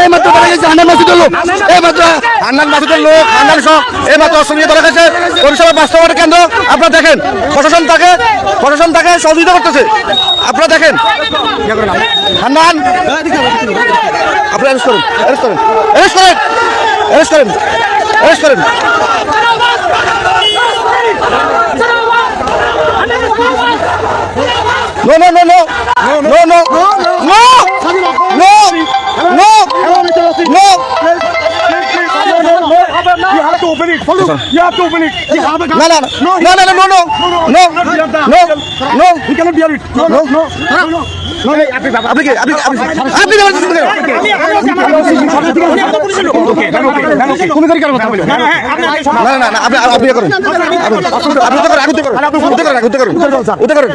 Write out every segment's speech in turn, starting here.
এইমাত্র ধরা গেছে হান্নান মাসুদের লোক, এইমাত্র হান্নান মাসুদের লোক, হান্নান সহ এইমাত্র অস্ত্র নিয়ে ধরা গেছে বরিশালের বাস্তবায়ন কেন্দ্র। আপনারা দেখেন প্রশাসন তাকে সহযোগিতা করতেছে। আপনারা দেখেন হান্নান, আপনারা অ্যারেস্ট করেন, অ্যারেস্ট করেন, অ্যারেস্ট করেন, অ্যারেস্ট করেন, অ্যারেস্ট করেন। No, no, no, no, no, no, no, no, no, no. You have to open it. You have to open it. You have No, no, no, no, no, no, no, no, no, no. You cannot bear it. No, no, no, no, no. আপনি কি আপনি আপনি আপনি তুমি করে কেন কথা বলেন? না না না আপনি আপনি করেন, আপনি তো করেন, আগুতে করেন, উঠে করেন, উঠে করেন, উঠে করেন,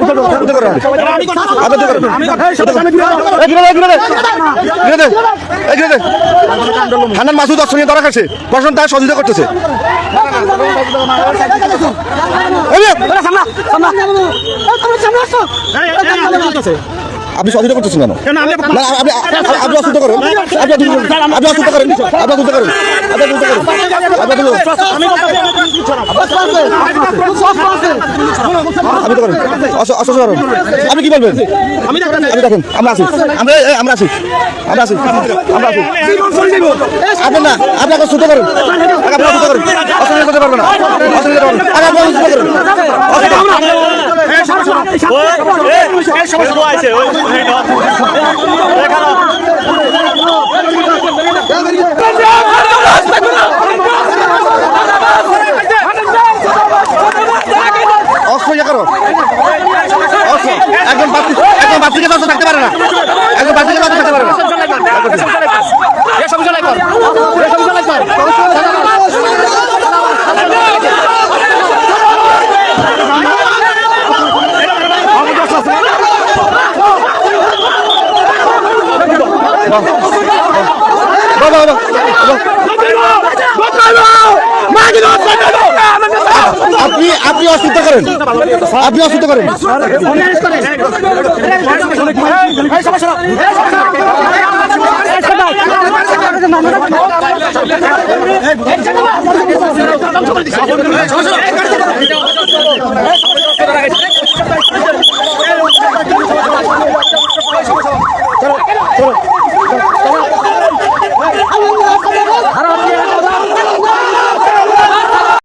উঠে করেন, আপনি করেন। হান্নান মাসুদ অস্ত্র নিয়ে ধরা গেছে, প্রশাসন তাকে সহযোগিতা করতেছে। আপনি সহযোগিতা করতেছেন কেন? আপনি অসুস্থ করেন, আপনি অসুস্থ করেন, আপনি অসুস্থ করেন, আপনি কি বলবেন? আমি দেখেন আমরা আছি, আমরা আছি, আমরা আছি, আমরা আছি। আপনি না, আপনি এখন সুস্থ করেন, আপনি অসুস্থ করেন, অসুবিধা করতে পারবেন না, অসুবিধা করবেন, আপনি অসুস্থ করেন। একজন বাচ্চাকে বাচ্চা থাকতে পারে না, একজন বাচ্চাকে বাচ্চা থাকতে পারে না। আপনি অসুস্থ করেন, আপনি অসুস্থ করেন।